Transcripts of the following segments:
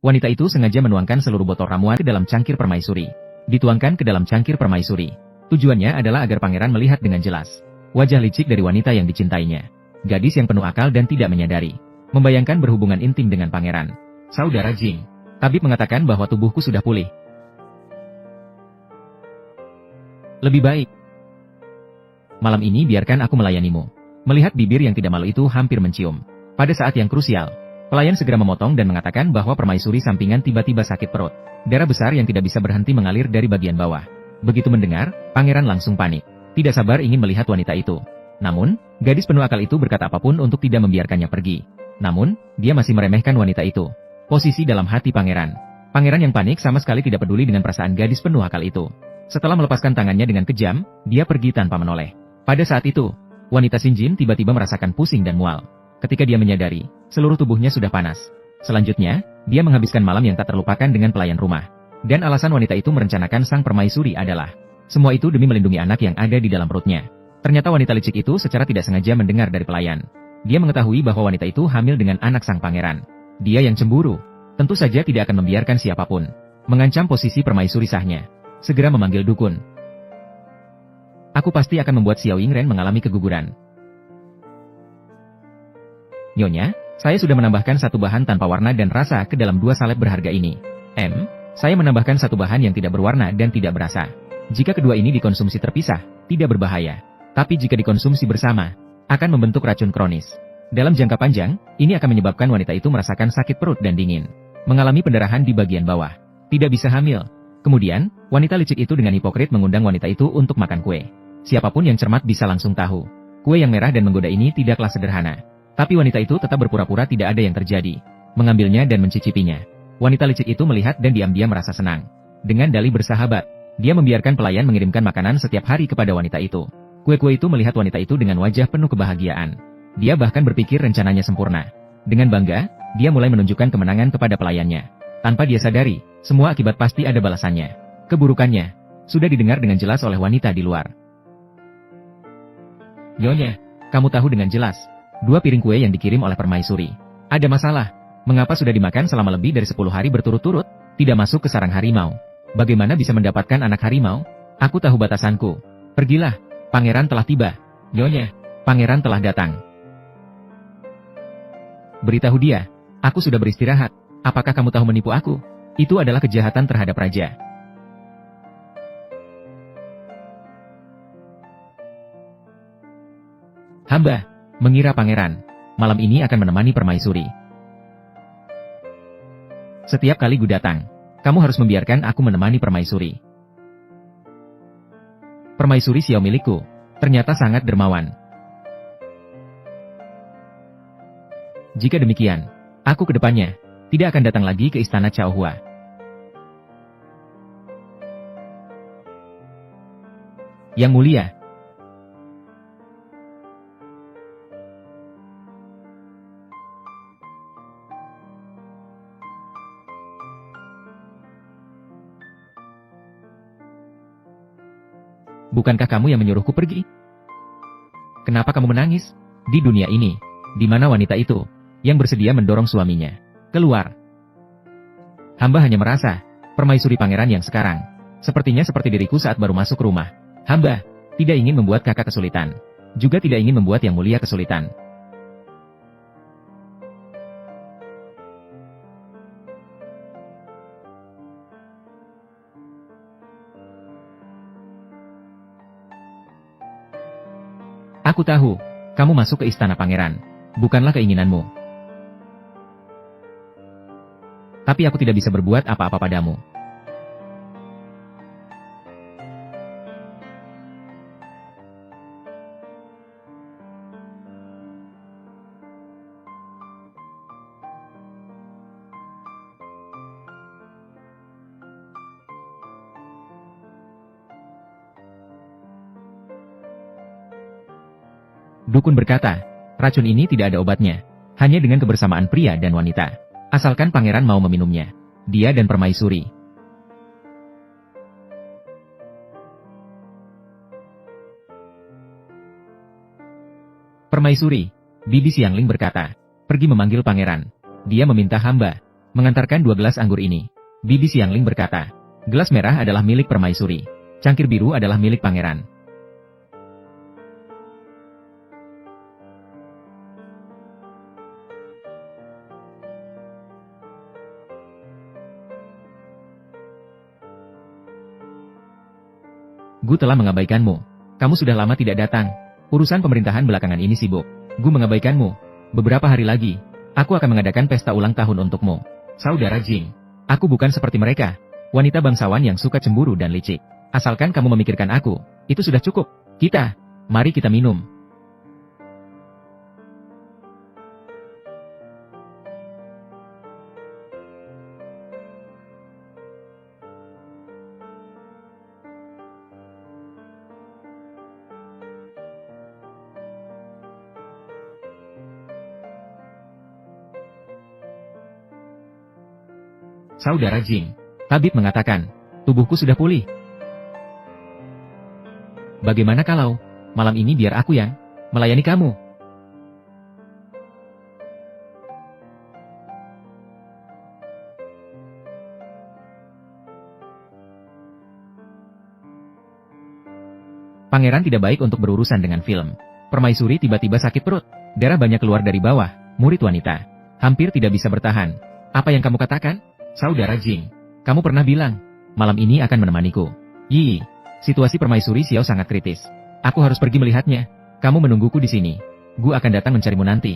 Wanita itu sengaja menuangkan seluruh botol ramuan ke dalam cangkir permaisuri. Dituangkan ke dalam cangkir permaisuri. Tujuannya adalah agar pangeran melihat dengan jelas wajah licik dari wanita yang dicintainya. Gadis yang penuh akal dan tidak menyadari. Membayangkan berhubungan intim dengan pangeran. Saudara Jing. Tabib mengatakan bahwa tubuhku sudah pulih. Lebih baik. Malam ini biarkan aku melayanimu. Melihat bibir yang tidak malu itu hampir mencium. Pada saat yang krusial, pelayan segera memotong dan mengatakan bahwa permaisuri sampingan tiba-tiba sakit perut. Darah besar yang tidak bisa berhenti mengalir dari bagian bawah. Begitu mendengar, pangeran langsung panik. Tidak sabar ingin melihat wanita itu. Namun, gadis penuh akal itu berkata apapun untuk tidak membiarkannya pergi. Namun, dia masih meremehkan wanita itu. Posisi dalam hati pangeran. Pangeran yang panik sama sekali tidak peduli dengan perasaan gadis penuh akal itu. Setelah melepaskan tangannya dengan kejam, dia pergi tanpa menoleh. Pada saat itu, wanita Sinjin tiba-tiba merasakan pusing dan mual. Ketika dia menyadari, seluruh tubuhnya sudah panas. Selanjutnya, dia menghabiskan malam yang tak terlupakan dengan pelayan rumah. Dan alasan wanita itu merencanakan sang permaisuri adalah, semua itu demi melindungi anak yang ada di dalam perutnya. Ternyata wanita licik itu secara tidak sengaja mendengar dari pelayan. Dia mengetahui bahwa wanita itu hamil dengan anak sang pangeran. Dia yang cemburu, tentu saja tidak akan membiarkan siapapun mengancam posisi permaisuri sahnya. Segera memanggil dukun. Aku pasti akan membuat Xiao Yingren mengalami keguguran. Nyonya, saya sudah menambahkan satu bahan tanpa warna dan rasa ke dalam 2 salep berharga ini. Saya menambahkan satu bahan yang tidak berwarna dan tidak berasa. Jika kedua ini dikonsumsi terpisah, tidak berbahaya. Tapi jika dikonsumsi bersama, akan membentuk racun kronis. Dalam jangka panjang, ini akan menyebabkan wanita itu merasakan sakit perut dan dingin. Mengalami pendarahan di bagian bawah. Tidak bisa hamil. Kemudian, wanita licik itu dengan hipokrit mengundang wanita itu untuk makan kue. Siapapun yang cermat bisa langsung tahu. Kue yang merah dan menggoda ini tidaklah sederhana. Tapi wanita itu tetap berpura-pura tidak ada yang terjadi. Mengambilnya dan mencicipinya. Wanita licik itu melihat dan diam-diam merasa senang. Dengan dalih bersahabat, dia membiarkan pelayan mengirimkan makanan setiap hari kepada wanita itu. Kue-kue itu melihat wanita itu dengan wajah penuh kebahagiaan. Dia bahkan berpikir rencananya sempurna. Dengan bangga, dia mulai menunjukkan kemenangan kepada pelayannya. Tanpa dia sadari, semua akibat pasti ada balasannya. Keburukannya sudah didengar dengan jelas oleh wanita di luar. Nyonya, kamu tahu dengan jelas, 2 piring kue yang dikirim oleh permaisuri. Ada masalah. Mengapa sudah dimakan selama lebih dari 10 hari berturut-turut? Tidak masuk ke sarang harimau. Bagaimana bisa mendapatkan anak harimau? Aku tahu batasanku. Pergilah, pangeran telah tiba. Nyonya, pangeran telah datang. Beritahu dia, aku sudah beristirahat. Apakah kamu tahu menipu aku? Itu adalah kejahatan terhadap raja. Hamba mengira pangeran malam ini akan menemani permaisuri. Setiap kali Gu datang, kamu harus membiarkan aku menemani permaisuri. Permaisuri Xiao milikku ternyata sangat dermawan. Jika demikian, aku ke depannya tidak akan datang lagi ke istana Chaohua. Yang mulia, bukankah kamu yang menyuruhku pergi? Kenapa kamu menangis? Di dunia ini, di mana wanita itu yang bersedia mendorong suaminya keluar? Hamba hanya merasa, permaisuri pangeran yang sekarang sepertinya seperti diriku saat baru masuk rumah. Hamba tidak ingin membuat kakak kesulitan, juga tidak ingin membuat yang mulia kesulitan. Aku tahu, kamu masuk ke istana pangeran, bukanlah keinginanmu. Tapi aku tidak bisa berbuat apa-apa padamu. Dukun berkata, racun ini tidak ada obatnya, hanya dengan kebersamaan pria dan wanita. Asalkan pangeran mau meminumnya, dia dan permaisuri. Permaisuri, Bibi Xiangling berkata, pergi memanggil pangeran. Dia meminta hamba mengantarkan 2 gelas anggur ini. Bibi Xiangling berkata, gelas merah adalah milik permaisuri. Cangkir biru adalah milik pangeran. Gu telah mengabaikanmu. Kamu sudah lama tidak datang. Urusan pemerintahan belakangan ini sibuk. Gu mengabaikanmu. Beberapa hari lagi, aku akan mengadakan pesta ulang tahun untukmu. Saudara Jing, aku bukan seperti mereka. Wanita bangsawan yang suka cemburu dan licik. Asalkan kamu memikirkan aku, itu sudah cukup. Mari kita minum. Saudara Jing, tabib mengatakan, tubuhku sudah pulih. Bagaimana kalau malam ini biar aku yang melayani kamu? Pangeran tidak baik untuk berurusan dengan film. Permaisuri tiba-tiba sakit perut. Darah banyak keluar dari bawah. Murid wanita hampir tidak bisa bertahan. Apa yang kamu katakan? Saudara Jing, kamu pernah bilang, malam ini akan menemaniku. Situasi permaisuri Xiao sangat kritis. Aku harus pergi melihatnya. Kamu menungguku di sini. Gu akan datang mencarimu nanti.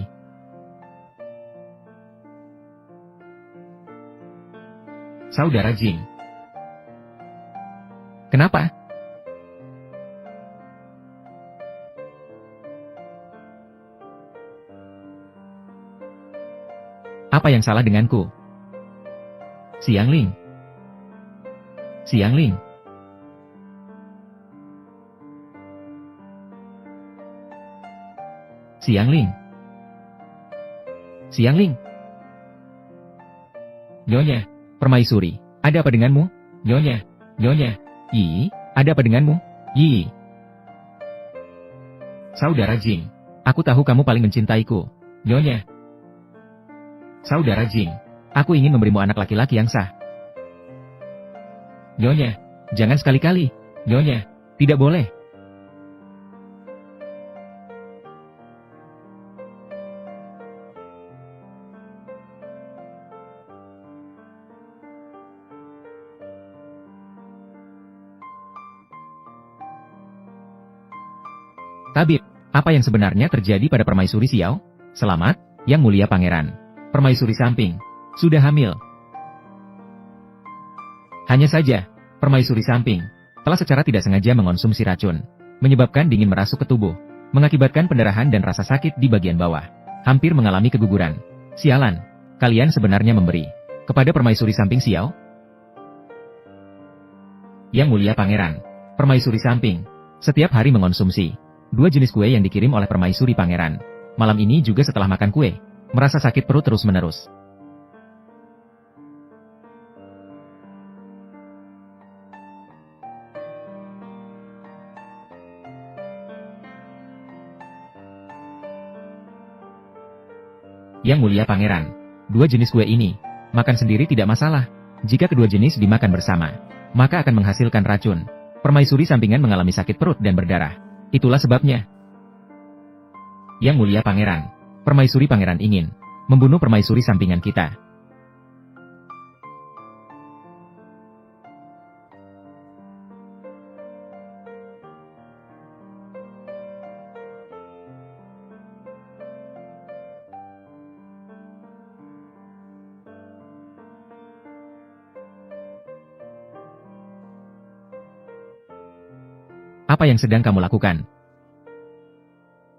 Saudara Jing. Kenapa? Apa yang salah denganku? Xiangling. Xiangling. Xiangling. Xiangling. Nyonya, permaisuri, ada apa denganmu? Nyonya, ada apa denganmu? Saudara Jing, aku tahu kamu paling mencintaiku. Nyonya. Saudara Jing, aku ingin memberimu anak laki-laki yang sah. Nyonya, jangan sekali-kali. Nyonya, tidak boleh. Tabib, apa yang sebenarnya terjadi pada permaisuri Xiao? Selamat, Yang Mulia Pangeran. Permaisuri Samping sudah hamil. Hanya saja, permaisuri Samping telah secara tidak sengaja mengonsumsi racun, menyebabkan dingin merasuk ke tubuh, mengakibatkan pendarahan dan rasa sakit di bagian bawah, hampir mengalami keguguran. Sialan, kalian sebenarnya memberi kepada permaisuri Samping Xiao? Yang Mulia Pangeran, permaisuri Samping setiap hari mengonsumsi 2 jenis kue yang dikirim oleh permaisuri Pangeran. Malam ini juga setelah makan kue, merasa sakit perut terus-menerus. Yang Mulia Pangeran, 2 jenis kue ini, makan sendiri tidak masalah. Jika kedua jenis dimakan bersama, maka akan menghasilkan racun. Permaisuri Sampingan mengalami sakit perut dan berdarah. Itulah sebabnya. Yang Mulia Pangeran, permaisuri Pangeran ingin membunuh permaisuri Sampingan kita. Apa yang sedang kamu lakukan?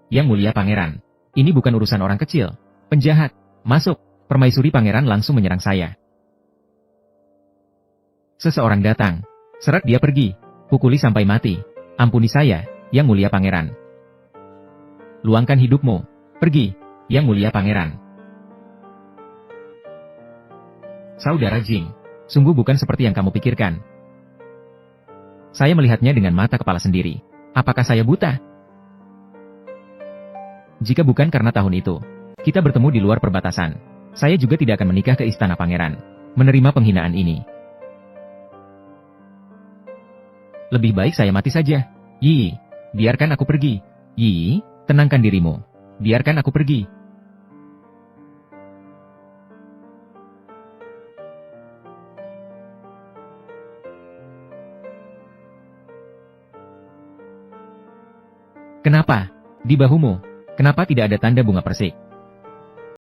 Yang Mulia Pangeran, ini bukan urusan orang kecil. Penjahat, masuk. Permaisuri Pangeran langsung menyerang saya. Seseorang datang. Seret dia pergi. Pukuli sampai mati. Ampuni saya, Yang Mulia Pangeran. Luangkan hidupmu. Pergi, Yang Mulia Pangeran. Saudara Jing, sungguh bukan seperti yang kamu pikirkan. Saya melihatnya dengan mata kepala sendiri. Apakah saya buta? Jika bukan karena tahun itu, kita bertemu di luar perbatasan. Saya juga tidak akan menikah ke istana pangeran. Menerima penghinaan ini. Lebih baik saya mati saja. Yi, biarkan aku pergi. Yi, tenangkan dirimu. Biarkan aku pergi. Kenapa? Di bahumu, kenapa tidak ada tanda bunga persik?